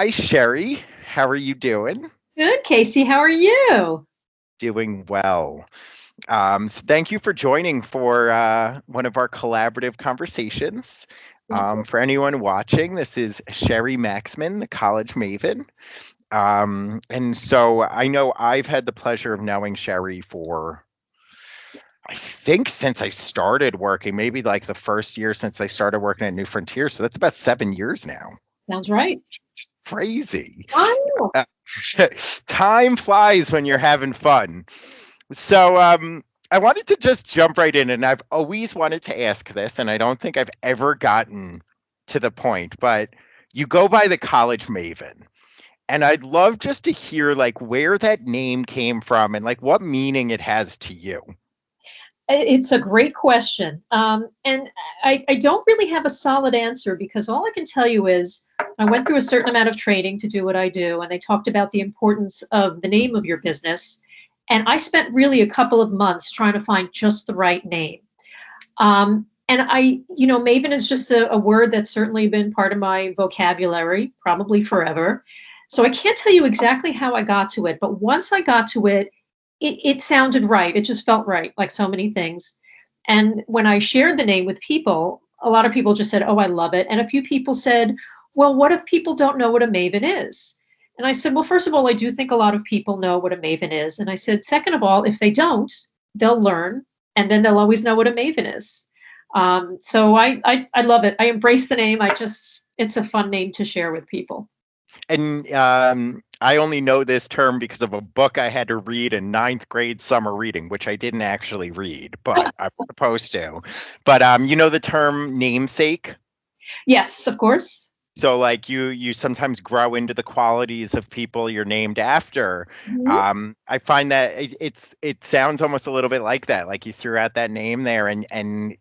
Hi, Sherry. How are you doing? Good, Casey. How are you? Doing well. So thank you for joining for one of our collaborative conversations. Thank you. For anyone watching, this is Sherri Maxman, the College Maven. And so I know I've had the pleasure of knowing Sherry for, I think, since I started working, maybe like the first year since I started working at New Frontier. So that's about 7 years now. Sounds right. Crazy. I know. Uh, Time flies when you're having fun. So I wanted to just jump right in, and I've always wanted to ask this, and I don't think I've ever gotten to the point, but you go by the College Maven, and I'd love just to hear like where that name came from and like what meaning it has to you. It's a great question. And I don't really have a solid answer because all I can tell you is I went through a certain amount of training to do what I do, and they talked about the importance of the name of your business. And I spent really a couple of months trying to find just the right name. And Maven is just a word that's certainly been part of my vocabulary, probably forever. So I can't tell you exactly how I got to it, but once I got to it, it sounded right. It just felt right, like so many things. And when I shared the name with people, a lot of people just said, "Oh, I love it." And a few people said, "Well, what if people don't know what a maven is?" And I said, "Well, first of all, I do think a lot of people know what a maven is." And I said, "Second of all, if they don't, they'll learn, and then they'll always know what a maven is." So I love it. I embrace the name. It's a fun name to share with people. And I only know this term because of a book I had to read in ninth grade summer reading, which I didn't actually read, but I was supposed to. But you know the term namesake? Yes, of course. So like you sometimes grow into the qualities of people you're named after. Mhm. I find that it sounds almost a little bit like that. Like you threw out that name there and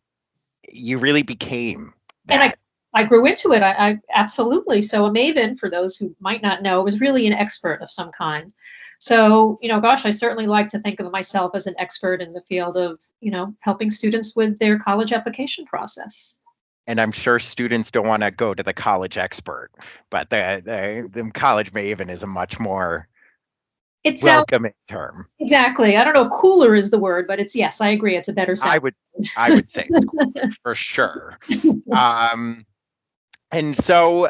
you really became And that. I grew into it. I absolutely. So a maven, for those who might not know, was really an expert of some kind. So, gosh, I certainly like to think of myself as an expert in the field of, helping students with their college application process. And I'm sure students don't want to go to the college expert, but the college maven is a much more It sounds welcoming term. exactly. I don't know if cooler is the word, but it's yes, I agree. It's a better I sound. would I would say it's cooler for sure. Um, and so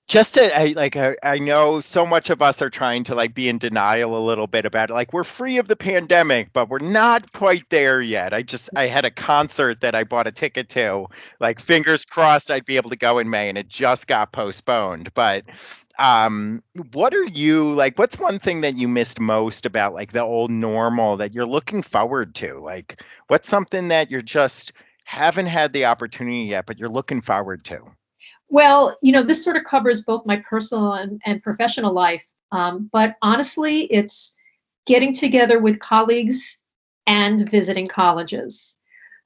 just to I know so much of us are trying to like be in denial a little bit about it. Like we're free of the pandemic, but we're not quite there yet. I had a concert that I bought a ticket to. Like fingers crossed I'd be able to go in May, and it just got postponed. But what are you like, what's one thing that you missed most about like the old normal that you're looking forward to? Like what's something that you're just haven't had the opportunity yet, but you're looking forward to? Well, this sort of covers both my personal and professional life. But honestly, it's getting together with colleagues and visiting colleges.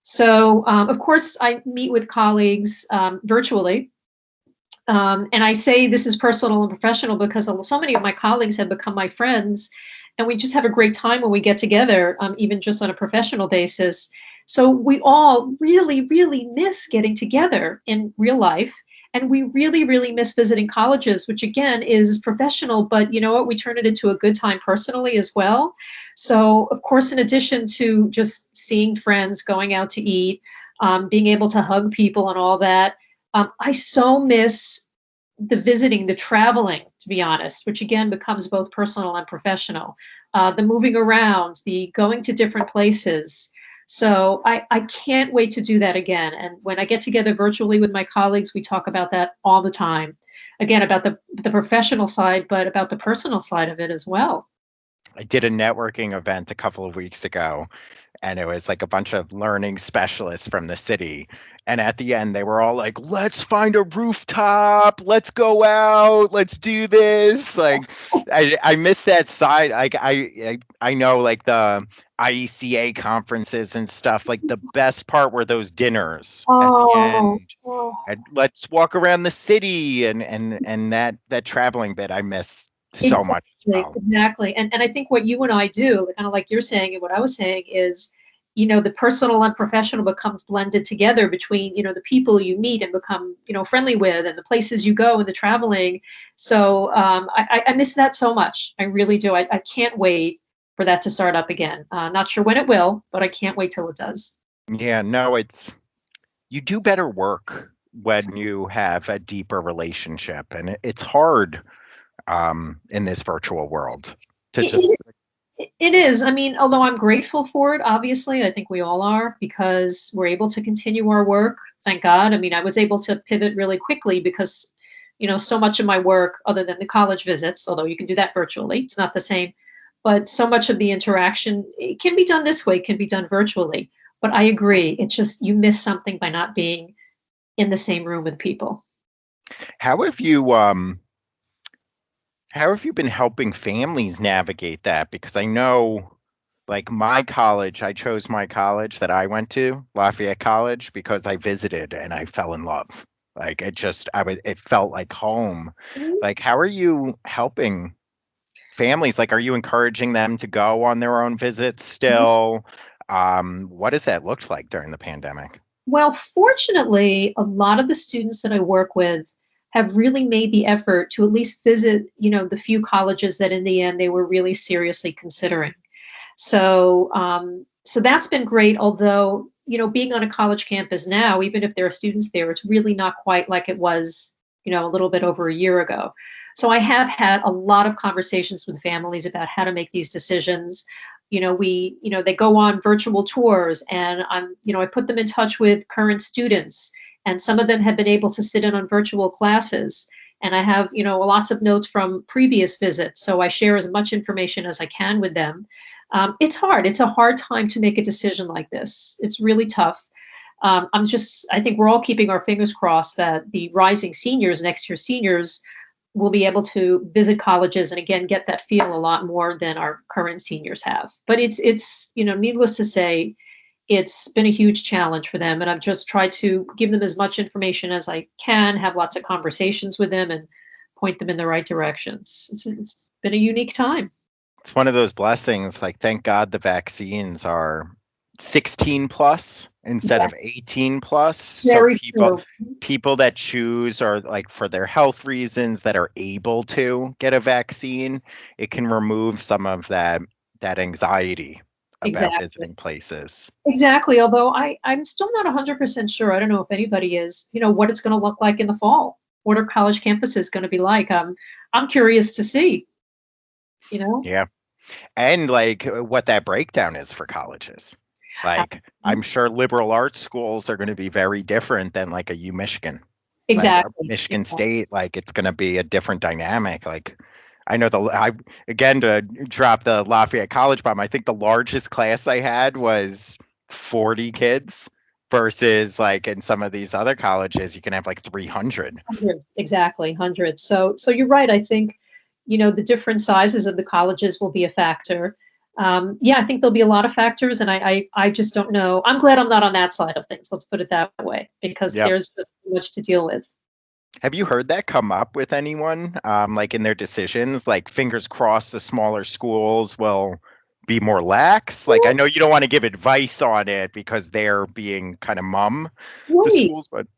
So, of course, I meet with colleagues virtually. And I say this is personal and professional because so many of my colleagues have become my friends, and we just have a great time when we get together, even just on a professional basis. So we all really, really miss getting together in real life. And we really, really miss visiting colleges, which again is professional, but you know what? We turn it into a good time personally as well. So, of course, in addition to just seeing friends, going out to eat, being able to hug people and all that, I so miss the visiting, the traveling, to be honest, which again becomes both personal and professional. The moving around, the going to different places. So I can't wait to do that again. And when I get together virtually with my colleagues, we talk about that all the time. Again, about the professional side, but about the personal side of it as well. I did a networking event a couple of weeks ago, and it was like a bunch of learning specialists from the city. And at the end, they were all like, "Let's find a rooftop. Let's go out. Let's do this." Like, I miss that side. Like, I know like the IECA conferences and stuff. Like the best part were those dinners at the Oh, end. oh. And let's walk around the city and that traveling bit I miss so much as Exactly, well. exactly. And I think what you and I do, kind of like you're saying and what I was saying, is the personal and professional becomes blended together between, the people you meet and become, friendly with, and the places you go and the traveling. So I miss that so much. I really do. I can't wait for that to start up again. Not sure when it will, but I can't wait till it does. Yeah, no, you do better work when you have a deeper relationship, and it's hard in this virtual world to just. It is. I mean, although I'm grateful for it, obviously, I think we all are, because we're able to continue our work. Thank God. I mean, I was able to pivot really quickly because, so much of my work, other than the college visits, although you can do that virtually, it's not the same, but so much of the interaction, it can be done this way, it can be done virtually. But I agree. It's just you miss something by not being in the same room with people. How have you been helping families navigate that? Because I know, like I chose my college that I went to, Lafayette College, because I visited and I fell in love. Like it felt like home. Like, how are you helping families? Like, are you encouraging them to go on their own visits still? What does that look like during the pandemic? Well, fortunately, a lot of the students that I work with have really made the effort to at least visit, the few colleges that in the end they were really seriously considering. So that's been great. Although, being on a college campus now, even if there are students there, it's really not quite like it was, a little bit over a year ago. So I have had a lot of conversations with families about how to make these decisions. They go on virtual tours, and I put them in touch with current students, and some of them have been able to sit in on virtual classes. And I have, lots of notes from previous visits. So I share as much information as I can with them. It's hard. It's a hard time to make a decision like this. It's really tough. I think we're all keeping our fingers crossed that the rising seniors, next year seniors, will be able to visit colleges and again get that feel a lot more than our current seniors have. But it's needless to say, it's been a huge challenge for them, and I've just tried to give them as much information as I can, have lots of conversations with them, and point them in the right directions. It's been a unique time. It's one of those blessings. Like, thank God the vaccines are 16 plus instead Yeah, of 18 plus. So very true. people that choose, or like for their health reasons, that are able to get a vaccine, it can remove some of that anxiety about Exactly. visiting places. Exactly. Although I'm still not 100% sure. I don't know if anybody is, what it's going to look like in the fall. What are college campuses going to be like? I'm curious to see, you know. Yeah. And like what that breakdown is for colleges. Like, I'm sure liberal arts schools are going to be very different than like a U Michigan, like a Exactly. Michigan State. Like, it's going to be a different dynamic. Like, I know again, to drop the Lafayette College bomb, I think the largest class I had was 40 kids versus like in some of these other colleges, you can have like 300. Hundreds, exactly, hundreds. So you're right. I think, the different sizes of the colleges will be a factor. Yeah, I think there'll be a lot of factors, and I just don't know. I'm glad I'm not on that side of things. Let's put it that way, because Yep. there's just too much to deal with. Have you heard that come up with anyone, like in their decisions? Like, fingers crossed, the smaller schools will be more lax. Like, I know you don't want to give advice on it because they're being kind of mum, the Right. schools, but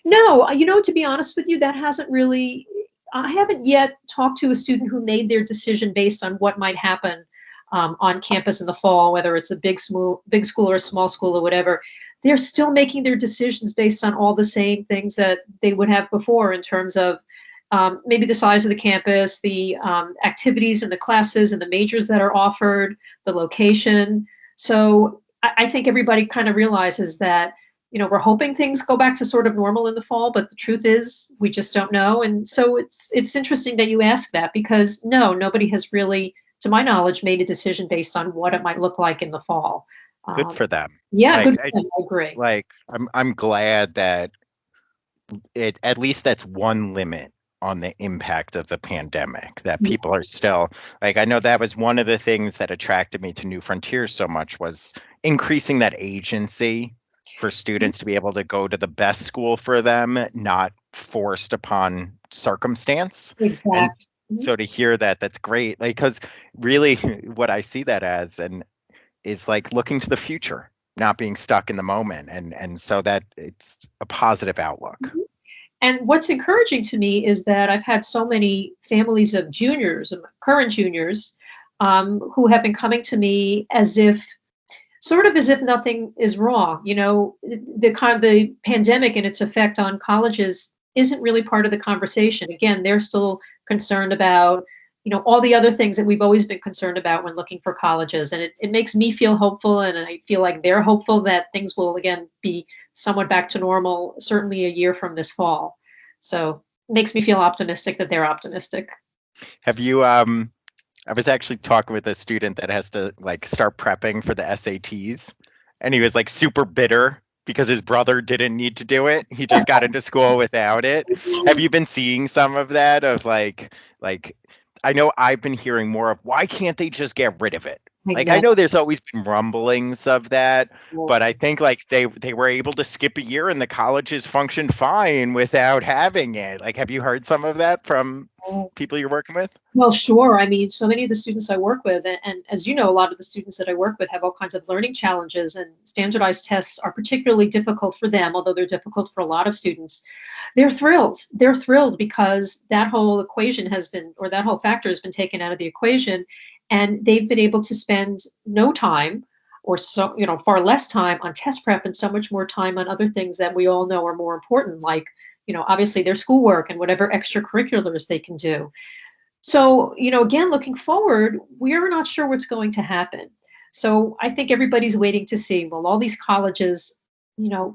No, to be honest with you, that hasn't really. I haven't yet talked to a student who made their decision based on what might happen on campus in the fall, whether it's a big school or a small school or whatever. They're still making their decisions based on all the same things that they would have before in terms of maybe the size of the campus, the activities and the classes and the majors that are offered, the location. So I think everybody kind of realizes that, we're hoping things go back to sort of normal in the fall, but the truth is we just don't know. And so it's interesting that you ask that, because no, nobody has really, to my knowledge, made a decision based on what it might look like in the fall. good Um, for them. yeah, Like, good for them. I agree. I'm glad that at least that's one limit on the impact of the pandemic, that Yeah. people are still, like, I know that was one of the things that attracted me to New Frontiers so much, was increasing that agency for students to be able to go to the best school for them, not forced upon circumstance. And Exactly. so to hear that, that's great. Like, because really what I see that as, and is like looking to the future. not being stuck in the moment, and so that it's a positive outlook. And what's encouraging to me is that I've had so many families of juniors, current juniors, who have been coming to me as if, sort of as if nothing is wrong. The pandemic and its effect on colleges isn't really part of the conversation. Again, they're still concerned about, all the other things that we've always been concerned about when looking for colleges. And it makes me feel hopeful, and I feel like they're hopeful that things will again be somewhat back to normal, certainly a year from this fall. So it makes me feel optimistic that they're optimistic. Have you I was actually talking with a student that has to like start prepping for the SATs, and he was like super bitter because his brother didn't need to do it. He just got into school without it. Have you been seeing some of that of like I know I've been hearing more of why can't they just get rid of it? Like I know there's always been rumblings of that, but I think like they were able to skip a year and the colleges functioned fine without having it. Like have you heard some of that from people you're working with? Well, sure. I mean, so many of the students I work with, and as you know, a lot of the students that I work with have all kinds of learning challenges, and standardized tests are particularly difficult for them, although they're difficult for a lot of students. They're thrilled. They're thrilled because that whole equation has been, or that whole factor has been taken out of the equation, and they've been able to spend no time or so, far less time on test prep and so much more time on other things that we all know are more important, like, obviously their schoolwork and whatever extracurriculars they can do. So, again, looking forward, we're not sure what's going to happen. So I think everybody's waiting to see, will all these colleges,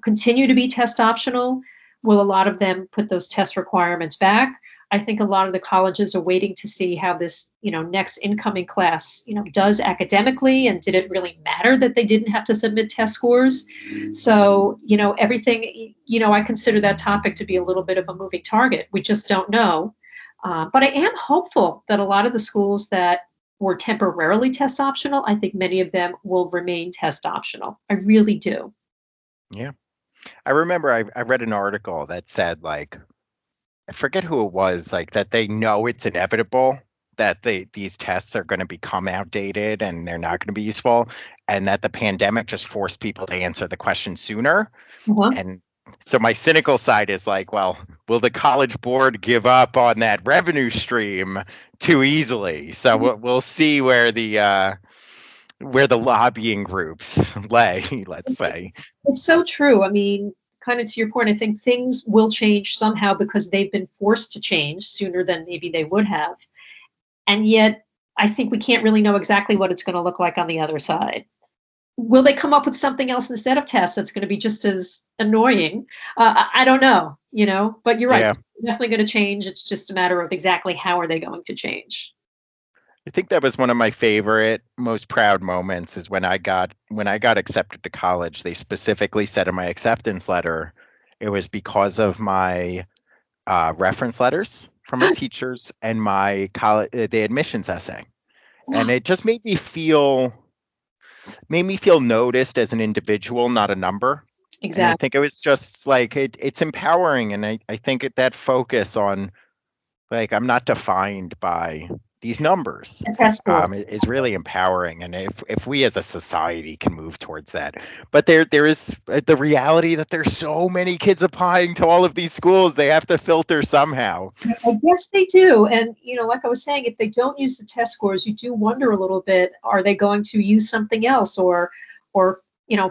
continue to be test optional? Will a lot of them put those test requirements back? I think a lot of the colleges are waiting to see how this, next incoming class, does academically, and did it really matter that they didn't have to submit test scores? So, everything, I consider that topic to be a little bit of a moving target. We just don't know. But I am hopeful that a lot of the schools that were temporarily test optional, I think many of them will remain test optional. I really do. Yeah. I remember I read an article that said like I forget who it was, like that they know it's inevitable that these tests are going to become outdated and they're not going to be useful, and that the pandemic just forced people to answer the question sooner. Uh-huh. And so my cynical side is like, well, will the College Board give up on that revenue stream too easily? So we'll see where the lobbying groups lay, let's say. It's so true. I mean, kind of to your point, I think things will change somehow because they've been forced to change sooner than maybe they would have. And yet, I think we can't really know exactly what it's going to look like on the other side. Will they come up with something else instead of tests that's going to be just as annoying? I don't know, but you're right. Yeah. It's definitely going to change. It's just a matter of exactly how are they going to change. I think that was one of my favorite, most proud moments is when I got accepted to college. They specifically said in my acceptance letter, it was because of my reference letters from my teachers and my college, the admissions essay, and it just made me feel noticed as an individual, not a number. Exactly. And I think it was just like it's empowering, and I think that focus on like I'm not defined by these numbers is really empowering, and if we as a society can move towards that. But there is the reality that there's so many kids applying to all of these schools, they have to filter somehow. I guess they do, and like I was saying, if they don't use the test scores, you do wonder a little bit, are they going to use something else or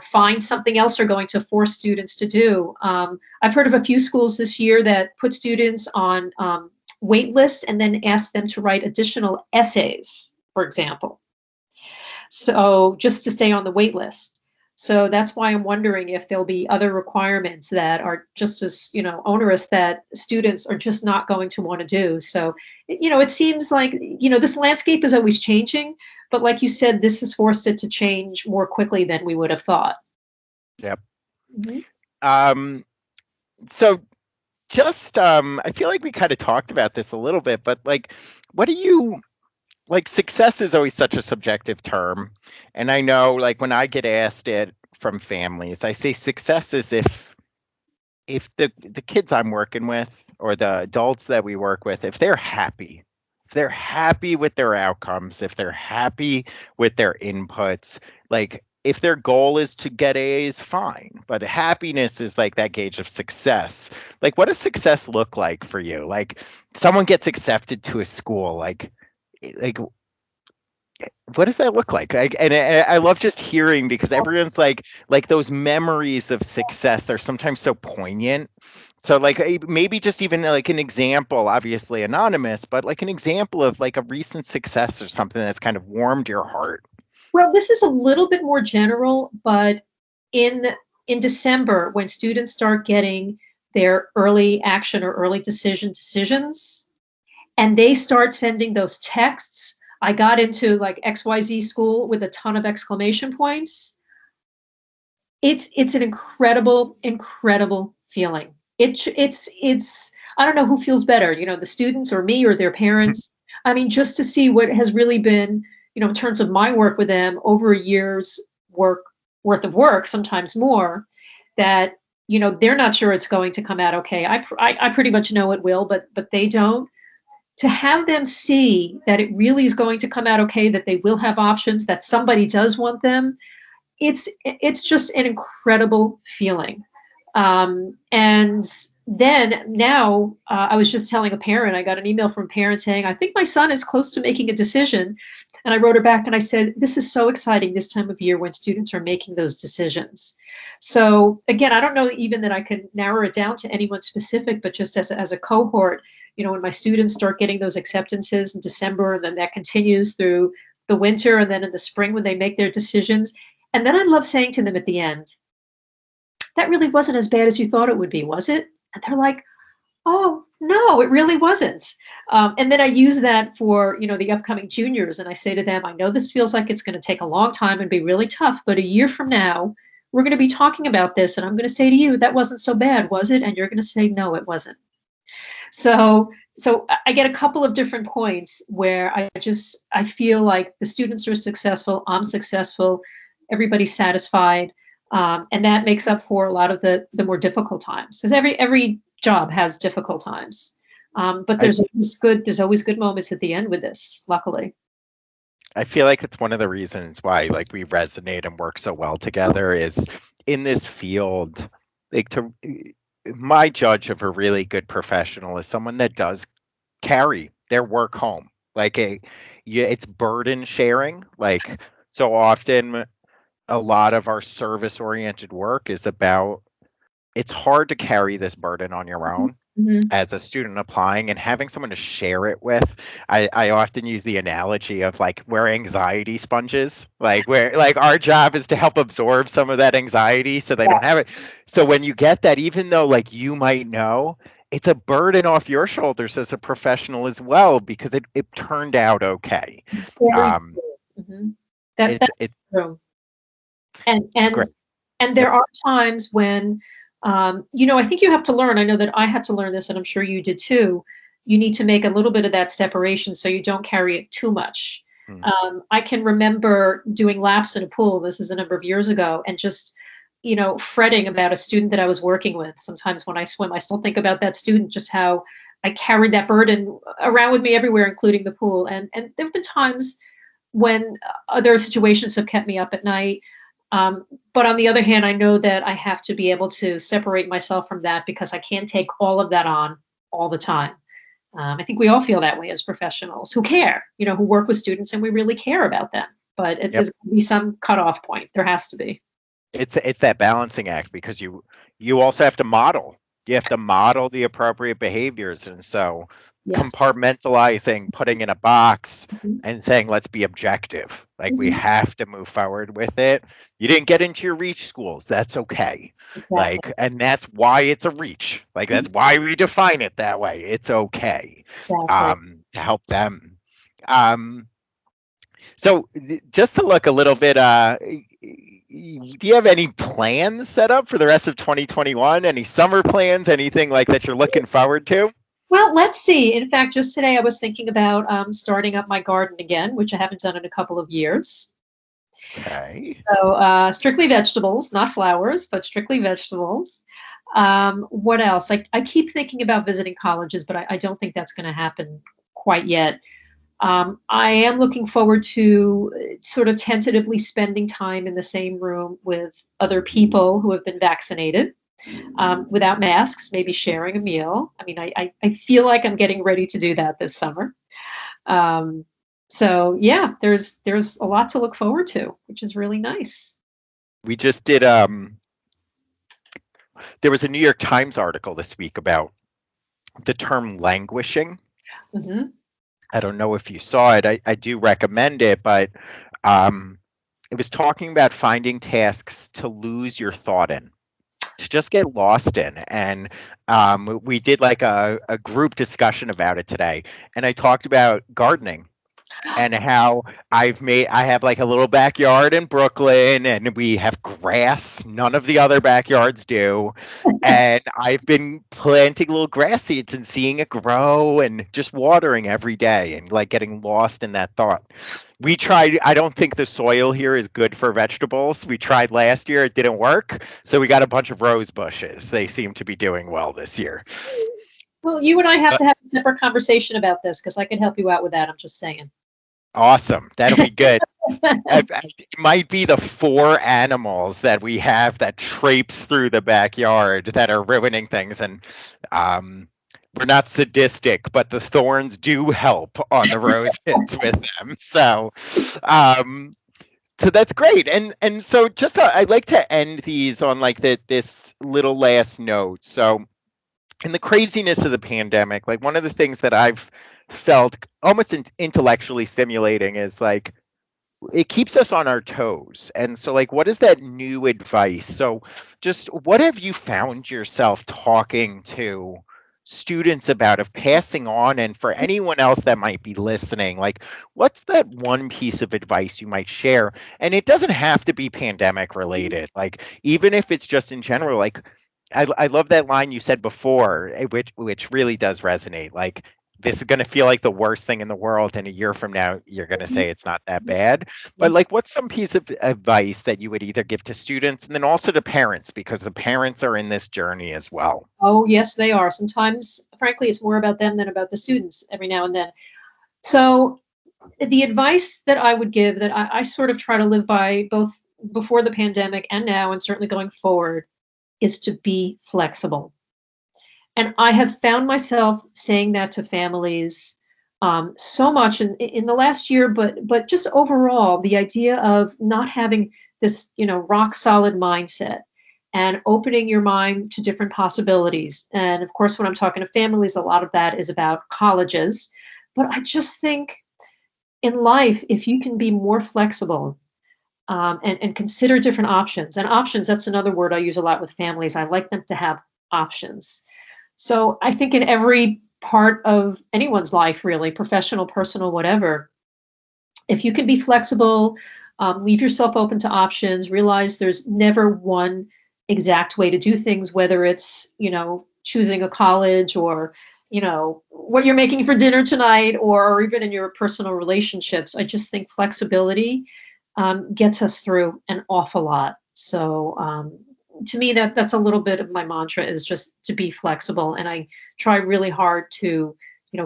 find something else they're going to force students to do? I've heard of a few schools this year that put students on wait lists and then ask them to write additional essays, for example. So just to stay on the wait list. So that's why I'm wondering if there'll be other requirements that are just as, onerous that students are just not going to want to do. So, it seems like, this landscape is always changing, but like you said, this has forced it to change more quickly than we would have thought. Yep. Mm-hmm. So just I feel like we kind of talked about this a little bit, but like what do you like? Success is always such a subjective term, and I know like when I get asked it from families, I say success is if the kids I'm working with or the adults that we work with, if they're happy with their outcomes, if they're happy with their inputs, like if their goal is to get A's, fine. But happiness is like that gauge of success. Like, what does success look like for you? Like, someone gets accepted to a school, like what does that look like? And I love just hearing, because everyone's like those memories of success are sometimes so poignant. So like maybe just even like an example, obviously anonymous, but like an example of like a recent success or something that's kind of warmed your heart. Well, this is a little bit more general, but in December, when students start getting their early action or early decisions, and they start sending those texts, I got into like XYZ school with a ton of exclamation points. It's an incredible, incredible feeling. It's I don't know who feels better, the students or me or their parents. I mean, just to see what has really been, in terms of my work with them over a year's worth of work, sometimes more, that they're not sure it's going to come out okay. I pretty much know it will, but they don't. To have them see that it really is going to come out okay, that they will have options, that somebody does want them, it's just an incredible feeling. And then now, I was just telling a parent, I got an email from a parent saying, I think my son is close to making a decision. And I wrote her back and I said, this is so exciting this time of year when students are making those decisions. So again, I don't know even that I can narrow it down to anyone specific, but just as a cohort, when my students start getting those acceptances in December, and then that continues through the winter, and then in the spring when they make their decisions. And then I love saying to them at the end, that really wasn't as bad as you thought it would be, was it? And they're like, oh, no, it really wasn't. And then I use that for, the upcoming juniors. And I say to them, I know this feels like it's going to take a long time and be really tough, but a year from now, we're going to be talking about this. And I'm going to say to you, that wasn't so bad, was it? And you're going to say, no, it wasn't. So I get a couple of different points where I feel like the students are successful, I'm successful, everybody's satisfied. And that makes up for a lot of the more difficult times, because every job has difficult times. But there's always good moments at the end with this, luckily. I feel like it's one of the reasons why like we resonate and work so well together is in this field. Like, my judge of a really good professional is someone that does carry their work home. Like it's burden sharing. Like, so often a lot of our service oriented work is about, it's hard to carry this burden on your own. Mm-hmm. As a student applying, and having someone to share it with. I often use the analogy of like we're anxiety sponges, like where like our job is to help absorb some of that anxiety so they don't have it. So when you get that, even though like you might know, it's a burden off your shoulders as a professional as well, because it turned out okay. Mm-hmm. That's true. And there are times when I think you have to learn. I know that I had to learn this, and I'm sure you did too. You need to make a little bit of that separation so you don't carry it too much. I can remember doing laps in a pool. This is a number of years ago, and just, fretting about a student that I was working with. Sometimes when I swim, I still think about that student, just how I carried that burden around with me everywhere, including the pool. And there have been times when other situations have kept me up at night. But on the other hand, I know that I have to be able to separate myself from that, because I can't take all of that on all the time. I think we all feel that way as professionals who care, who work with students, and we really care about them. But there's going to be some cutoff point. There has to be. It's that balancing act, because you also have to model. You have to model the appropriate behaviors, and so compartmentalizing, putting in a box, and saying, let's be objective. Like, we have to move forward with it. You didn't get into your reach schools. That's okay. Exactly. Like, and that's why it's a reach. Like, that's why we define it that way. It's okay. Exactly. To help them. So just to look a little bit, do you have any plans set up for the rest of 2021? Any summer plans, anything like that you're looking forward to? Well, let's see. In fact, just today I was thinking about starting up my garden again, which I haven't done in a couple of years. Okay. So strictly vegetables, not flowers, but strictly vegetables. What else? I keep thinking about visiting colleges, but I don't think that's going to happen quite yet. I am looking forward to sort of tentatively spending time in the same room with other people who have been vaccinated, without masks, maybe sharing a meal. I mean, I feel like I'm getting ready to do that this summer. Um, so yeah, there's a lot to look forward to, which is really nice. We just did there was a New York Times article this week about the term languishing. Hmm. I don't know if you saw it. I do recommend it, but um, it was talking about finding tasks to lose your thought in, to just get lost in. And we did like a group discussion about it today. And I talked about gardening and how I have like a little backyard in Brooklyn and we have grass. None of the other backyards do. And I've been planting little grass seeds and seeing it grow and just watering every day and like getting lost in that thought. We tried, I don't think the soil here is good for vegetables. We tried last year, it didn't work. So we got a bunch of rose bushes. They seem to be doing well this year. Well, you and I have to have a separate conversation about this because I can help you out with that. I'm just saying. Awesome. That'll be good. It might be the four animals that we have that traipse through the backyard that are ruining things. And we're not sadistic, but the thorns do help on the roses with them. So that's great. And so just I'd like to end these on like this little last note. So in the craziness of the pandemic, like one of the things that I've felt almost intellectually stimulating is like it keeps us on our toes. And so like what is that new advice? So just what have you found yourself talking to students about, of passing on, and for anyone else that might be listening, like what's that one piece of advice you might share? And it doesn't have to be pandemic related, like even if it's just in general, like I love that line you said before, which really does resonate. Like this is going to feel like the worst thing in the world, and a year from now you're going to say it's not that bad. But like, what's some piece of advice that you would either give to students and then also to parents, because the parents are in this journey as well? Oh, yes, they are. Sometimes, frankly, it's more about them than about the students every now and then. So, the advice that I would give, that I sort of try to live by both before the pandemic and now, and certainly going forward, is to be flexible. And I have found myself saying that to families so much in the last year, but just overall, the idea of not having this, rock solid mindset and opening your mind to different possibilities. And of course, when I'm talking to families, a lot of that is about colleges. But I just think in life, if you can be more flexible, and consider different options. And options, that's another word I use a lot with families. I like them to have options. So I think in every part of anyone's life, really, professional, personal, whatever, if you can be flexible, leave yourself open to options, realize there's never one exact way to do things, whether it's, choosing a college or, what you're making for dinner tonight, or even in your personal relationships. I just think flexibility gets us through an awful lot. So to me, that's a little bit of my mantra, is just to be flexible. And I try really hard to,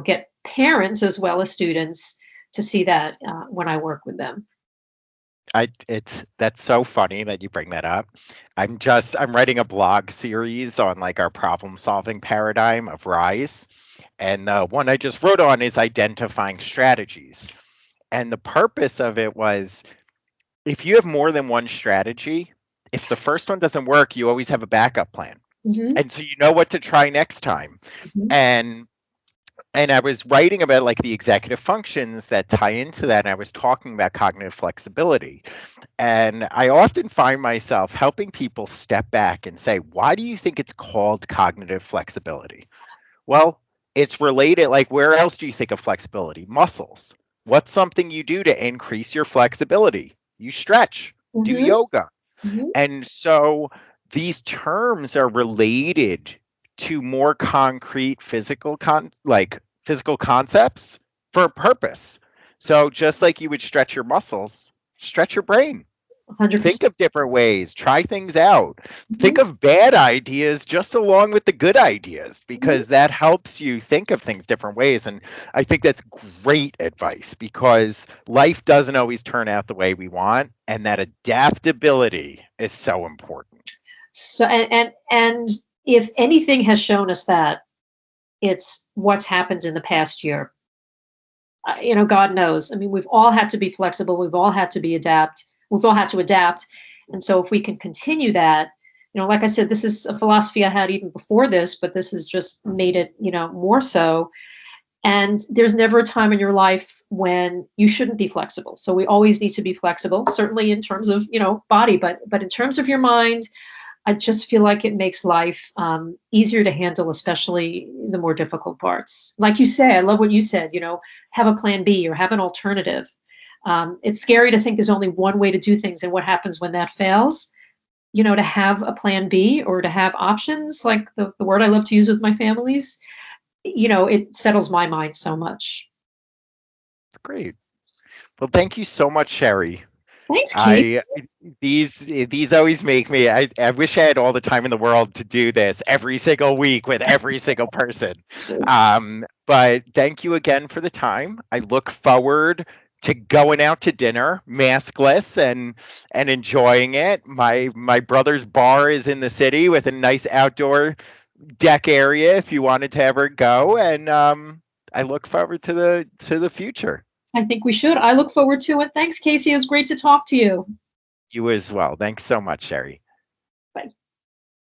get parents as well as students to see that when I work with them. That's so funny that you bring that up. I'm writing a blog series on like our problem solving paradigm of RISE. And the one I just wrote on is identifying strategies. And the purpose of it was, if you have more than one strategy, if the first one doesn't work, you always have a backup plan. Hmm. And so you know what to try next time. Hmm. And I was writing about like the executive functions that tie into that, and I was talking about cognitive flexibility. And I often find myself helping people step back and say, why do you think it's called cognitive flexibility? Well, it's related. Like, where else do you think of flexibility? Muscles. What's something you do to increase your flexibility? You stretch, do Hmm. yoga. Hmm. And so these terms are related to more concrete physical concepts for a purpose. So just like you would stretch your muscles, stretch your brain. 100%. Think of different ways, try things out. Think Mhm, of bad ideas just along with the good ideas, mhm. because that helps you think of things different ways. And I think that's great advice, because life doesn't always turn out the way we want, and that adaptability is so important. So, and if anything has shown us that, it's what's happened in the past year. God knows. I mean, we've all had to be flexible. We've all had to be adapt. We've all had to adapt. And so, if we can continue that, like I said, this is a philosophy I had even before this, but this has just made it, more so. And there's never a time in your life when you shouldn't be flexible. So we always need to be flexible, certainly in terms of, body, but in terms of your mind, I just feel like it makes life easier to handle, especially the more difficult parts. Like you say, I love what you said, have a plan B or have an alternative. It's scary to think there's only one way to do things, and what happens when that fails. To have a plan B or to have options, like the word I love to use with my families, it settles my mind so much. It's great. Well, thank you so much, Sherry. Thanks, Keith. I these always make me. I wish I had all the time in the world to do this every single week with every single person. But thank you again for the time. I look forward to going out to dinner, maskless, and enjoying it. My brother's bar is in the city with a nice outdoor deck area if you wanted to ever go, and I look forward to the future. I think we should. I look forward to it. Thanks, Casey. It was great to talk to you. You as well. Thanks so much, Sherry.